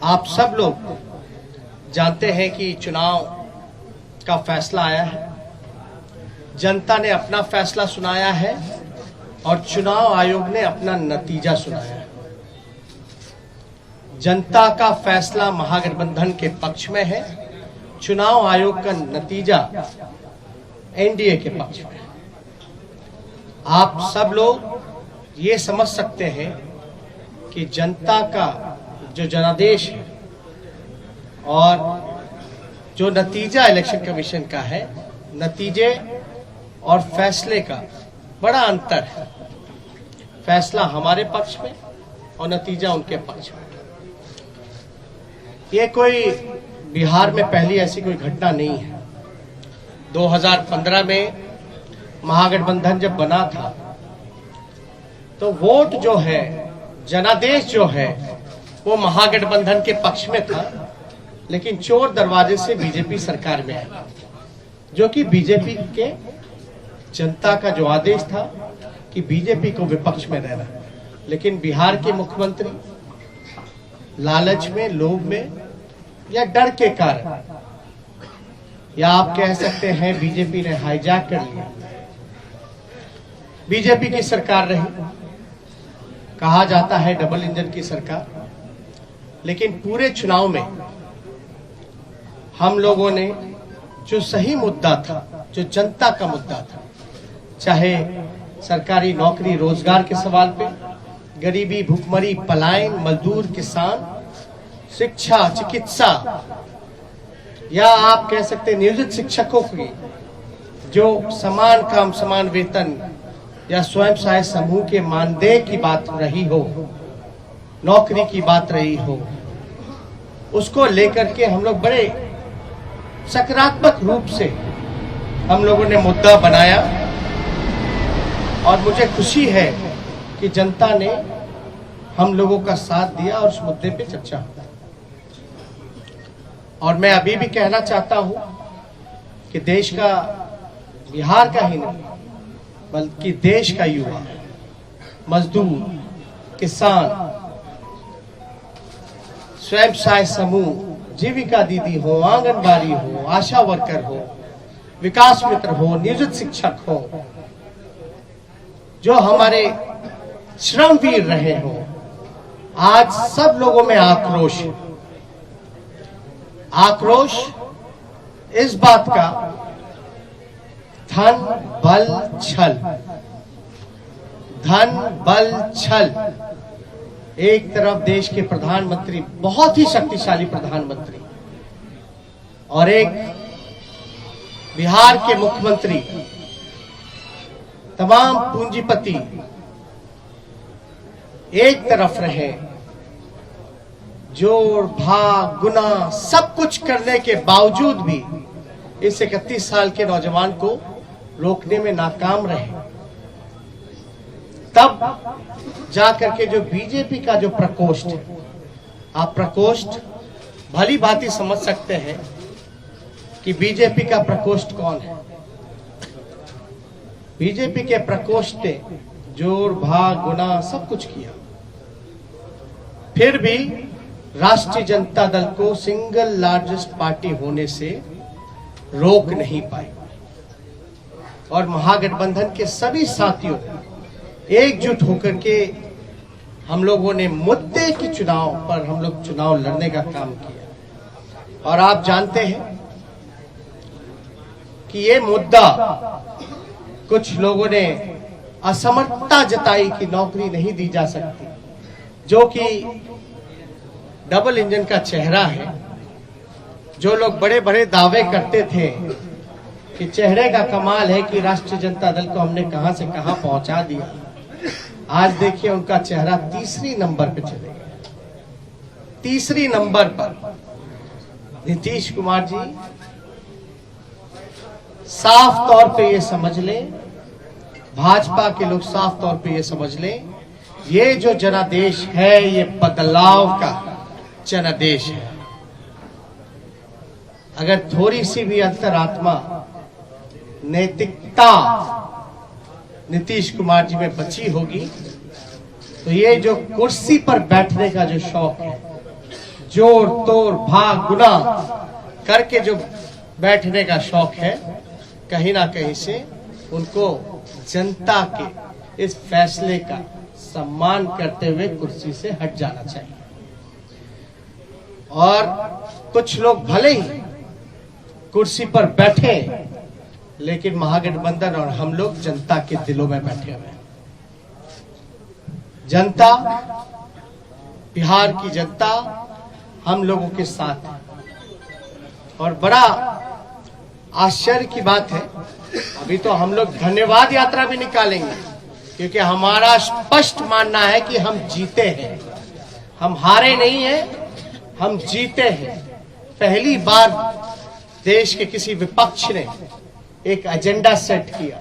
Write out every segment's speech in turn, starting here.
आप सब लोग जानते हैं कि चुनाव का फैसला आया है, जनता ने अपना फैसला सुनाया है और चुनाव आयोग ने अपना नतीजा सुनाया है। जनता का फैसला महागठबंधन के पक्ष में है, चुनाव आयोग का नतीजा एनडीए के पक्ष में है। आप सब लोग ये समझ सकते हैं कि जनता का जो जनादेश है और जो नतीजा इलेक्शन कमीशन का है, नतीजे और फैसले का बड़ा अंतर है। फैसला हमारे पक्ष में और नतीजा उनके पक्ष में। ये कोई बिहार में पहली ऐसी कोई घटना नहीं है। 2015 में महागठबंधन जब बना था तो वोट जो है, जनादेश जो है, वो महागठबंधन के पक्ष में था, लेकिन चोर दरवाजे से बीजेपी सरकार में आई, जो कि बीजेपी के जनता का जो आदेश था कि बीजेपी को विपक्ष में रहना। लेकिन बिहार के मुख्यमंत्री लालच में, लोभ में या डर के कारण, या आप कह सकते हैं बीजेपी ने हाईजैक कर लिया। बीजेपी की सरकार रही, कहा जाता है डबल इंजन की सरकार, लेकिन पूरे चुनाव में हम लोगों ने जो सही मुद्दा था, जो जनता का मुद्दा था, चाहे सरकारी नौकरी रोजगार के सवाल पे, गरीबी, भूखमरी, पलायन, मजदूर, किसान, शिक्षा, चिकित्सा, या आप कह सकते हैं नियोजित शिक्षकों की जो समान काम समान वेतन या स्वयं सहायता समूह के मानदेय की बात रही हो, नौकरी की बात रही हो, उसको लेकर के हम लोग बड़े सकारात्मक रूप से हम लोगों ने मुद्दा बनाया और मुझे खुशी है कि जनता ने हम लोगों का साथ दिया और उस मुद्दे पे चर्चा हुई। और मैं अभी भी कहना चाहता हूं कि देश का, बिहार का ही नहीं बल्कि देश का युवा, मजदूर, किसान, स्वयं सहायता समूह, जीविका दीदी हो, आंगनबाड़ी हो, आशा वर्कर हो, विकास मित्र हो, नियोजित शिक्षक हो, जो हमारे श्रमवीर रहे हो, आज सब लोगों में आक्रोश है। आक्रोश इस बात का, धन बल छल, धन बल छल। एक तरफ देश के प्रधानमंत्री, बहुत ही शक्तिशाली प्रधानमंत्री, और एक बिहार के मुख्यमंत्री, तमाम पूंजीपति एक तरफ रहे, जोड़ भाग गुना सब कुछ करने के बावजूद भी इस 31 साल के नौजवान को रोकने में नाकाम रहे। तब जाकर के जो बीजेपी का जो प्रकोष्ठ है, आप प्रकोष्ठ भली भांति समझ सकते हैं कि बीजेपी का प्रकोष्ठ कौन है। बीजेपी के प्रकोष्ठ ने जोड़ भाग गुना सब कुछ किया, फिर भी राष्ट्रीय जनता दल को सिंगल लार्जेस्ट पार्टी होने से रोक नहीं पाई। और महागठबंधन के सभी साथियों एकजुट होकर के हम लोगों ने मुद्दे के चुनाव पर हम लोग चुनाव लड़ने का काम किया। और आप जानते हैं कि ये मुद्दा, कुछ लोगों ने असमर्थता जताई कि नौकरी नहीं दी जा सकती, जो कि डबल इंजन का चेहरा है। जो लोग बड़े बड़े दावे करते थे कि चेहरे का कमाल है कि राष्ट्रीय जनता दल को हमने कहां से कहां पहुंचा दिया, आज देखिए उनका चेहरा तीसरी नंबर पे चले गया। तीसरी नंबर पर नीतीश कुमार जी, साफ तौर पे ये समझ लें, भाजपा के लोग साफ तौर पे ये समझ लें, ये जो जनादेश है ये बदलाव का जनादेश है। अगर थोड़ी सी भी अंतरात्मा, नैतिकता नीतीश कुमार जी में बची होगी तो ये जो कुर्सी पर बैठने का जो शौक है, जोड़ तोड़ भाग गुना करके जो बैठने का शौक है, कहीं ना कहीं से उनको जनता के इस फैसले का सम्मान करते हुए कुर्सी से हट जाना चाहिए। और कुछ लोग भले ही कुर्सी पर बैठे, लेकिन महागठबंधन और हम लोग जनता के दिलों में बैठे हुए हैं। जनता, बिहार की जनता हम लोगों के साथ है। और बड़ा आश्चर्य की बात है, अभी तो हम लोग धन्यवाद यात्रा भी निकालेंगे, क्योंकि हमारा स्पष्ट मानना है कि हम जीते हैं, हम हारे नहीं हैं, हम जीते हैं। पहली बार देश के किसी विपक्ष ने एक एजेंडा सेट किया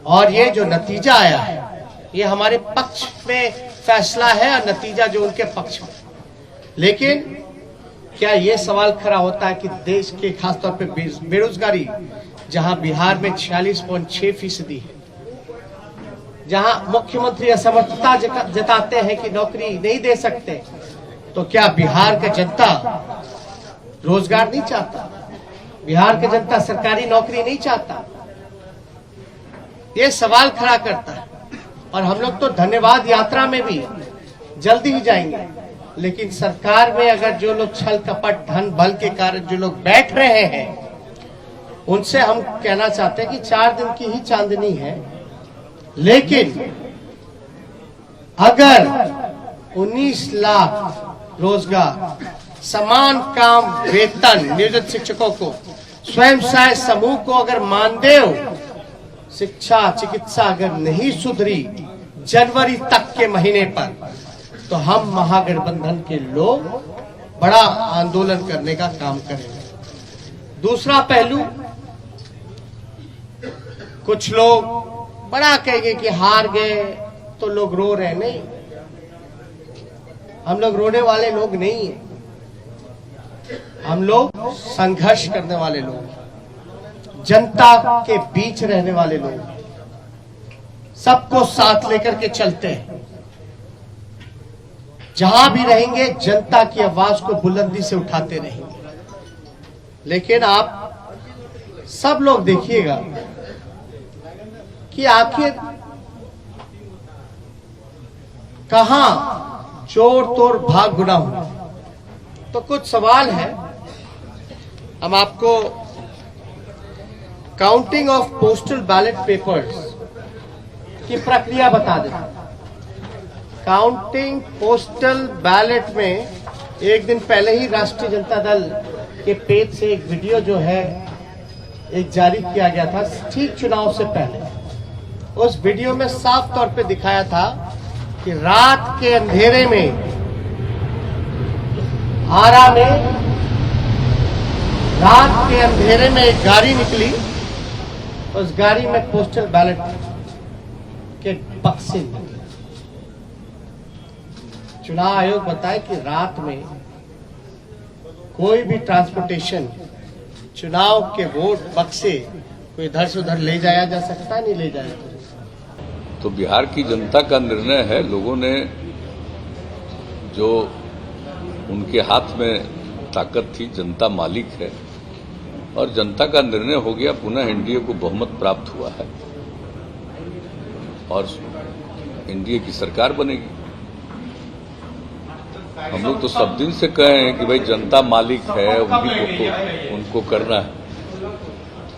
और ये जो नतीजा आया है, ये हमारे पक्ष में फैसला है और नतीजा जो उनके पक्ष में। लेकिन क्या ये सवाल खड़ा होता है कि देश के खासतौर पे बेरोजगारी, जहां बिहार में 46.6% है, जहां मुख्यमंत्री असमर्थता जताते हैं कि नौकरी नहीं दे सकते, तो क्या बिहार का जनता रोजगार नहीं चाहता? बिहार का जनता सरकारी नौकरी नहीं चाहता? ये सवाल खड़ा करता है। और हम लोग तो धन्यवाद यात्रा में भी जल्दी ही जाएंगे, लेकिन सरकार में अगर जो लोग छल कपट धन बल के कारण जो लोग बैठ रहे हैं, उनसे हम कहना चाहते हैं कि 4 दिन की ही चांदनी है, लेकिन अगर 19 लाख रोजगार, समान काम वेतन नियोजित शिक्षकों को, स्वयं सहायता समूह को अगर मानदेय, शिक्षा चिकित्सा अगर नहीं सुधरी जनवरी तक के महीने पर, तो हम महागठबंधन के लोग बड़ा आंदोलन करने का काम करेंगे। दूसरा पहलू, कुछ लोग बड़ा कहेंगे कि हार गए तो लोग रो रहे। नहीं, हम लोग रोने वाले लोग नहीं हैं, हम लोग संघर्ष करने वाले लोग, जनता के बीच रहने वाले लोग, सबको साथ लेकर के चलते हैं। जहां भी रहेंगे जनता की आवाज को बुलंदी से उठाते रहेंगे। लेकिन आप सब लोग देखिएगा कि आखिर कहां जोड़ तोड़ भाग गुना हुआ। तो कुछ सवाल है, हम आपको counting of postal ballot papers की प्रक्रिया बता दें। काउंटिंग पोस्टल बैलेट में एक दिन पहले ही राष्ट्रीय जनता दल के पेज से एक वीडियो जो है एक जारी किया गया था, ठीक चुनाव से पहले। उस वीडियो में साफ तौर पे दिखाया था कि रात के अंधेरे में आरा में रात के अंधेरे में एक गाड़ी निकली, उस गाड़ी में पोस्टल बैलेट के बक्से निकले। चुनाव आयोग बताए कि रात में कोई भी ट्रांसपोर्टेशन, चुनाव के वोट बक्से कोई इधर से उधर ले जाया जा सकता, नहीं ले जाया जा सकता। तो बिहार की जनता का निर्णय है, लोगों ने जो उनके हाथ में ताकत थी, जनता मालिक है और जनता का निर्णय हो गया, पुनः एनडीए को बहुमत प्राप्त हुआ है और एनडीए की सरकार बनेगी। हम लोग तो सब दिन से कहे हैं कि भाई जनता मालिक है, उनको करना है।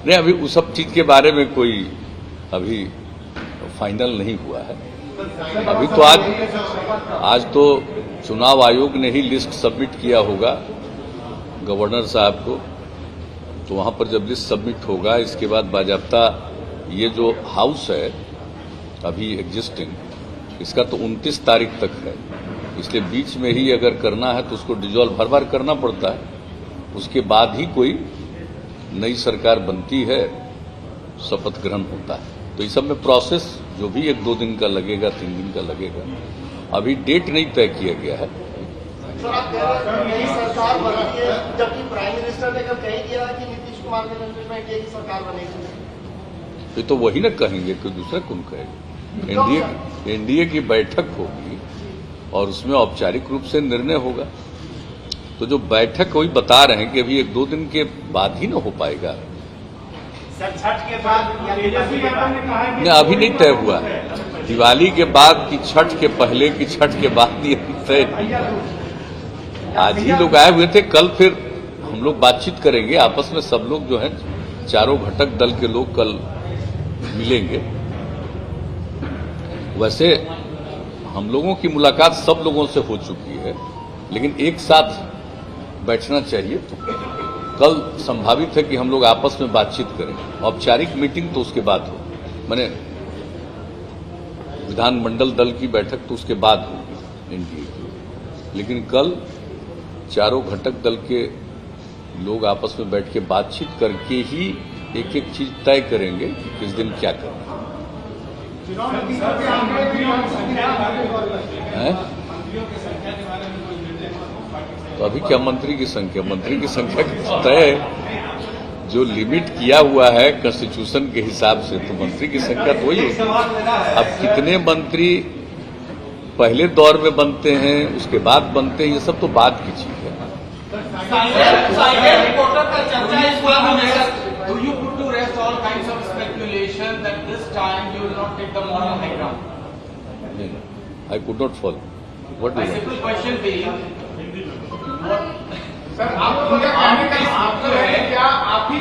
नहीं, अभी उस सब चीज के बारे में कोई अभी फाइनल नहीं हुआ है। अभी तो आज तो चुनाव आयोग ने ही लिस्ट सबमिट किया होगा गवर्नर साहब को, तो वहां पर जब लिस्ट सबमिट होगा, इसके बाद बाजाप्ता ये जो हाउस है अभी एग्जिस्टिंग, इसका तो 29 तारीख तक है, इसलिए बीच में ही अगर करना है तो उसको डिसॉल्व हर बार करना पड़ता है। उसके बाद ही कोई नई सरकार बनती है, शपथ ग्रहण होता है। तो इस सब में प्रोसेस जो भी 1-2 दिन का लगेगा, 3 दिन का लगेगा, अभी डेट नहीं तय किया गया है। सर, आप कह रहे हैं नई सरकार बनती है, जबकि प्राइम मिनिस्टर ने कल कह दिया कि नीतीश कुमार के नेतृत्व में एनडीए की सरकार बनेगी। ये तो वही ना कहेंगे, कोई दूसरा कौन कहेगा। एनडीए की बैठक होगी और उसमें औपचारिक रूप से निर्णय होगा। तो जो बैठक वही बता रहे हैं कि अभी 1-2 दिन के बाद ही ना हो पाएगा। छठ के बाद नहीं, अभी नहीं तय हुआ है। दिवाली के बाद कि छठ के पहले कि छठ के बाद ये तय नहीं। आज ही लोग आए हुए थे, कल फिर हम लोग बातचीत करेंगे आपस में। सब लोग जो है चारों घटक दल के लोग कल मिलेंगे। वैसे हम लोगों की मुलाकात सब लोगों से हो चुकी है, लेकिन एक साथ बैठना चाहिए। तो कल संभावित है कि हम लोग आपस में बातचीत करें। औपचारिक मीटिंग तो उसके बाद हो, माने विधानमंडल दल की बैठक तो उसके बाद होगी एनडीए की। लेकिन कल चारों घटक दल के लोग आपस में बैठ के बातचीत करके ही एक एक चीज तय करेंगे कि किस दिन क्या करना है। तो अभी क्या मंत्री की संख्या की तय है, जो लिमिट किया हुआ है कॉन्स्टिट्यूशन के हिसाब से, तो मंत्री की संख्या तो वही है। अब कितने मंत्री पहले दौर में बनते हैं, उसके बाद बनते हैं, ये सब तो बाद की चीज है। Do you put to rest all kinds of speculation that this time you will not take the moral high ground? I could not follow. What do My you want? simple question being, sir आपको क्या कहने का मतलब है, क्या आप ही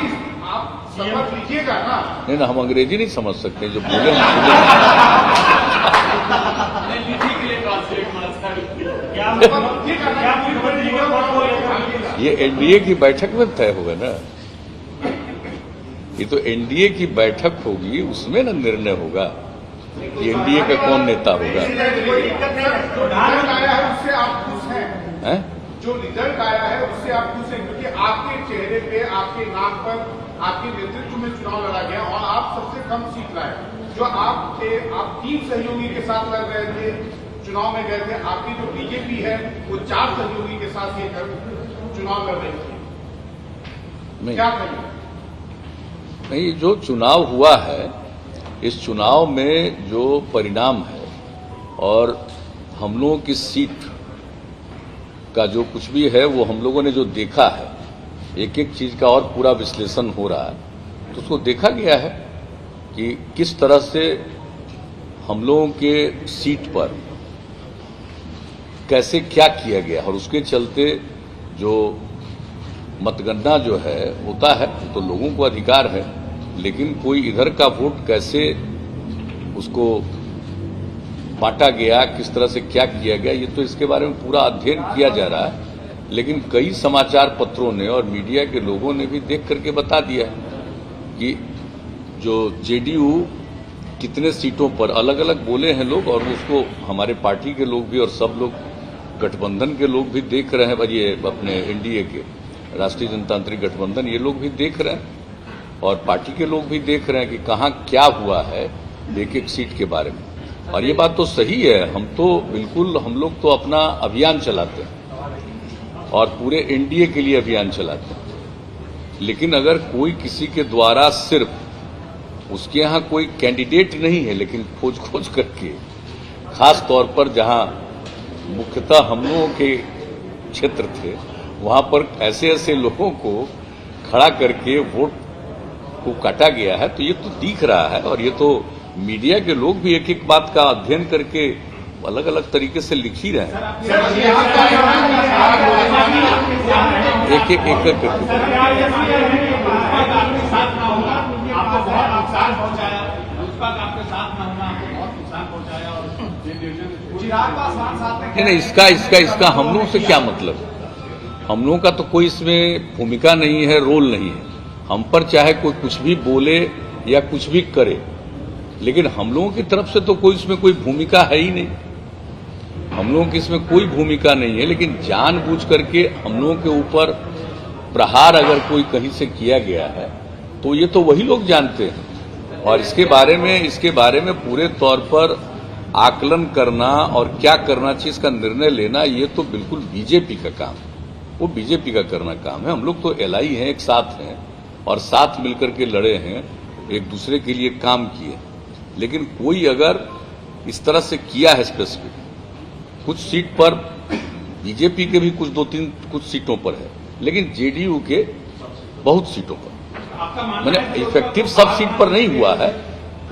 आप शपथ लीजिएगा ना? नहीं ना, हम अंग्रेजी नहीं समझ सकते जो बोले ना। ये एनडीए की बैठक में तय होगा ना। ये तो एनडीए की बैठक होगी, उसमें ना निर्णय होगा कि एनडीए का कौन नेता होगा। जो रिजल्ट आया है उससे आप खुश हैं? जो रिजल्ट आया है उससे आप खुश हैं, क्योंकि आपके चेहरे पे, आपके नाम पर, आपके नेतृत्व में चुनाव लड़ा गया और आप सबसे कम सीट लाए। जो आप थे, आप 3 सहयोगी के साथ लड़ रहे थे, चुनाव में गए थे। आपकी जो बीजेपी है वो 4 सहयोगी के साथ ये चुनाव लड़ रही थी। क्या करें? नहीं, जो चुनाव हुआ है, इस चुनाव में जो परिणाम है और हम लोगों की सीट का जो कुछ भी है, वो हम लोगों ने जो देखा है, एक एक चीज का और पूरा विश्लेषण हो रहा है, तो उसको देखा गया है कि किस तरह से हम लोगों के सीट पर कैसे क्या किया गया, और उसके चलते जो मतगणना जो है होता है तो लोगों को अधिकार है, लेकिन कोई इधर का वोट कैसे उसको बांटा गया, किस तरह से क्या किया गया, ये तो इसके बारे में पूरा अध्ययन किया जा रहा है। लेकिन कई समाचार पत्रों ने और मीडिया के लोगों ने भी देख करके बता दिया है कि जो जेडीयू कितने सीटों पर अलग अलग बोले हैं लोग, और उसको हमारे पार्टी के लोग भी और सब लोग गठबंधन के लोग भी देख रहे हैं, ये अपने एनडीए के राष्ट्रीय जनतांत्रिक गठबंधन, ये लोग भी देख रहे हैं और पार्टी के लोग भी देख रहे हैं कि कहाँ क्या हुआ है एक एक सीट के बारे में। और ये बात तो सही है, हम लोग तो अपना अभियान चलाते हैं और पूरे एनडीए के लिए अभियान चलाते हैं। लेकिन अगर कोई किसी के द्वारा सिर्फ उसके यहाँ कोई कैंडिडेट नहीं है, लेकिन खोज करके, खास तौर पर जहाँ मुख्यतः हम लोगों के क्षेत्र थे, वहां पर ऐसे लोगों को खड़ा करके वोट को काटा गया है, तो ये तो दिख रहा है। और ये तो मीडिया के लोग भी एक एक बात का अध्ययन करके अलग अलग तरीके से लिख ही रहे हैं, एक एक नहीं, इसका हम लोगों से क्या मतलब है? हम लोगों का तो कोई इसमें भूमिका नहीं है, रोल नहीं है। हम पर चाहे कोई कुछ भी बोले या कुछ भी करे, लेकिन हम लोगों की तरफ से तो कोई इसमें कोई भूमिका है ही नहीं। हम लोगों की इसमें कोई भूमिका नहीं है, लेकिन जानबूझ करके हम लोगों के ऊपर प्रहार अगर कोई कहीं से किया गया है तो ये तो वही लोग जानते हैं। और इसके बारे में पूरे तौर पर आकलन करना और क्या करना चाहिए इसका निर्णय लेना, ये तो बिल्कुल बीजेपी का काम है, वो बीजेपी का करना काम है। हम लोग तो एलआई हैं, एक साथ हैं और साथ मिलकर के लड़े हैं, एक दूसरे के लिए काम किए। लेकिन कोई अगर इस तरह से किया है स्पेसिफिक कुछ सीट पर बीजेपी के भी कुछ सीटों पर है, लेकिन जेडीयू के बहुत सीटों पर। मैंने इफेक्टिव सब सीट पर नहीं हुआ है,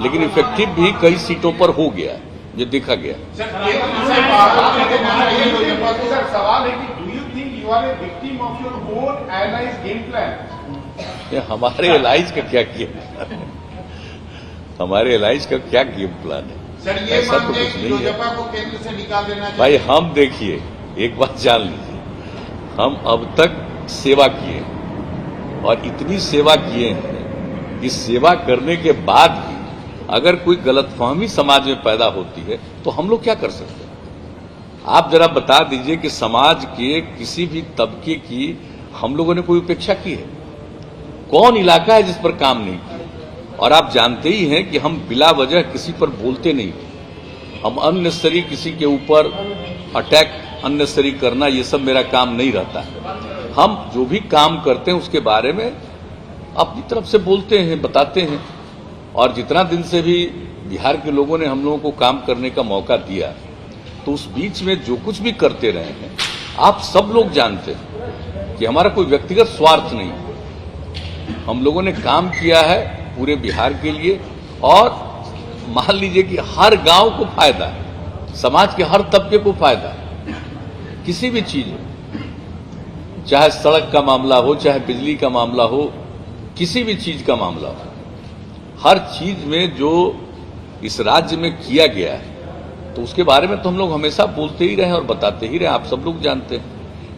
लेकिन इफेक्टिव भी कई सीटों पर हो गया है, जो देखा गया। सर सवाल है कि do you think you are a victim of your own analyse game plan? हमारे एलाइज का क्या गेम प्लान है? हमारे एलाइज का क्या गेम प्लान है? सर ये ऐसा तो मानते हैं कुछ कि नहीं है लोजपा को केंद्र से निकाल देना चाहिए। भाई। हम देखिए, एक बात जान लीजिए, हम अब तक सेवा किए और इतनी सेवा किए हैं कि सेवा करने के बाद भी अगर कोई गलतफहमी समाज में पैदा होती है तो हम लोग क्या कर सकते हैं? आप जरा बता दीजिए कि समाज के किसी भी तबके की हम लोगों ने कोई उपेक्षा की है? कौन इलाका है जिस पर काम नहीं किया? और आप जानते ही हैं कि हम बिला वजह किसी पर बोलते नहीं। हम अननेसेसरी किसी के ऊपर अटैक अननेसेसरी करना, ये सब मेरा काम नहीं रहता है। हम जो भी काम करते हैं उसके बारे में अपनी तरफ से बोलते हैं, बताते हैं। और जितना दिन से भी बिहार के लोगों ने हम लोगों को काम करने का मौका दिया, तो उस बीच में जो कुछ भी करते रहे हैं, आप सब लोग जानते हैं कि हमारा कोई व्यक्तिगत स्वार्थ नहीं। हम लोगों ने काम किया है पूरे बिहार के लिए, और मान लीजिए कि हर गांव को फायदा है, समाज के हर तबके को फायदा है। किसी भी चीज हो, चाहे सड़क का मामला हो, चाहे बिजली का मामला हो, किसी भी चीज का मामला हो, हर चीज में जो इस राज्य में किया गया है, तो उसके बारे में तो हम लोग हमेशा बोलते ही रहे और बताते ही रहे, आप सब लोग जानते हैं।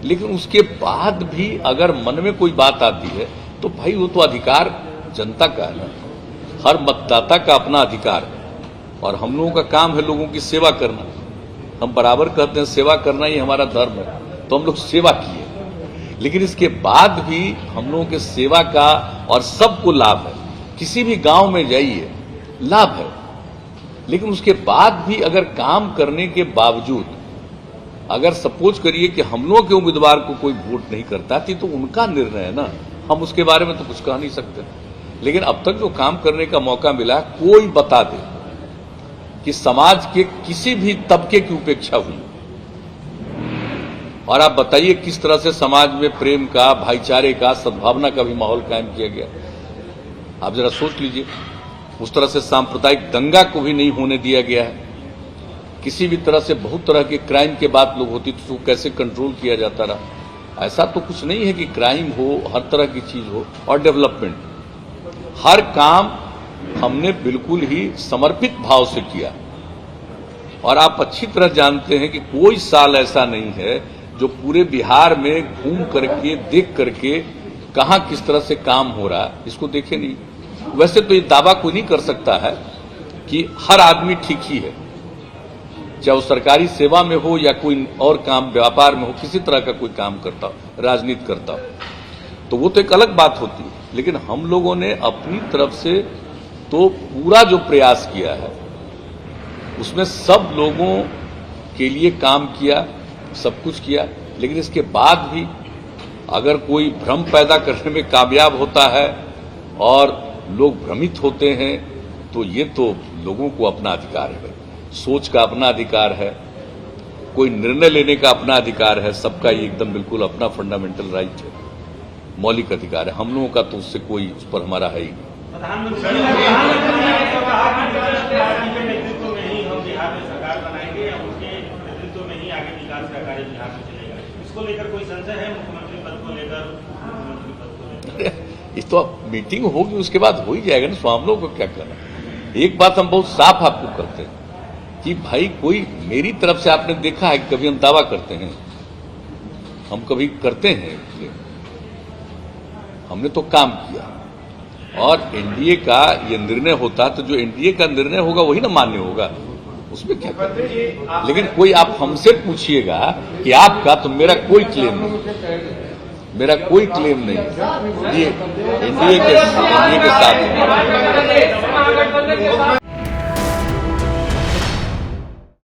लेकिन उसके बाद भी अगर मन में कोई बात आती है तो भाई वो तो अधिकार जनता का है ना, हर मतदाता का अपना अधिकार है। और हम लोगों का काम है लोगों की सेवा करना। हम बराबर कहते हैं सेवा करना ही हमारा धर्म है, तो हम लोग सेवा किए। लेकिन इसके बाद भी हम लोगों के सेवा का और सबको लाभ है। किसी भी गांव में जाइए, लाभ है। लेकिन उसके बाद भी अगर काम करने के बावजूद अगर सपोज करिए कि हम लोगों के उम्मीदवार को कोई वोट नहीं करता थी, तो उनका निर्णय है ना, हम उसके बारे में तो कुछ कह नहीं सकते। लेकिन अब तक जो काम करने का मौका मिला, कोई बता दे कि समाज के किसी भी तबके की उपेक्षा हुई। और आप बताइए किस तरह से समाज में प्रेम का, भाईचारे का, सद्भावना का भी माहौल कायम किया गया। आप जरा सोच लीजिए, उस तरह से सांप्रदायिक दंगा को भी नहीं होने दिया गया है। किसी भी तरह से बहुत तरह के क्राइम के बात लोग होती तो उसको कैसे कंट्रोल किया जाता रहा। ऐसा तो कुछ नहीं है कि क्राइम हो, हर तरह की चीज हो। और डेवलपमेंट, हर काम हमने बिल्कुल ही समर्पित भाव से किया। और आप अच्छी तरह जानते हैं कि कोई साल ऐसा नहीं है जो पूरे बिहार में घूम करके, देख करके कहां किस तरह से काम हो रहा है, इसको देखे नहीं। वैसे तो ये दावा कोई नहीं कर सकता है कि हर आदमी ठीक ही है, चाहे वो सरकारी सेवा में हो या कोई और काम, व्यापार में हो, किसी तरह का कोई काम करता हो, राजनीति करता हो, तो वो तो एक अलग बात होती है। लेकिन हम लोगों ने अपनी तरफ से तो पूरा जो प्रयास किया है, उसमें सब लोगों के लिए काम किया, सब कुछ किया। लेकिन इसके बाद भी अगर कोई भ्रम पैदा करने में कामयाब होता है और लोग भ्रमित होते हैं, तो ये तो लोगों को अपना अधिकार है। सोच का अपना अधिकार है, कोई निर्णय लेने का अपना अधिकार है। सबका ये एकदम बिल्कुल अपना फंडामेंटल राइट है, मौलिक अधिकार है। हम लोगों का तो उससे कोई, उस पर हमारा है ही नहीं। इस तो मीटिंग होगी, उसके बाद हो ही जाएगा ना। सो हम लोग को क्या करना। एक बात हम बहुत साफ आपको करते हैं कि भाई कोई मेरी तरफ से आपने देखा है कि कभी हम दावा करते हैं, हम कभी करते हैं, हमने तो काम किया। और एनडीए का ये निर्णय होता तो जो एनडीए का निर्णय होगा वही ना मान्य होगा, उसमें क्या करते। लेकिन कोई आप हमसे पूछिएगा कि आपका, तो मेरा कोई क्लेम नहीं, मेरा कोई क्लेम नहीं। ये एनडीए के साथ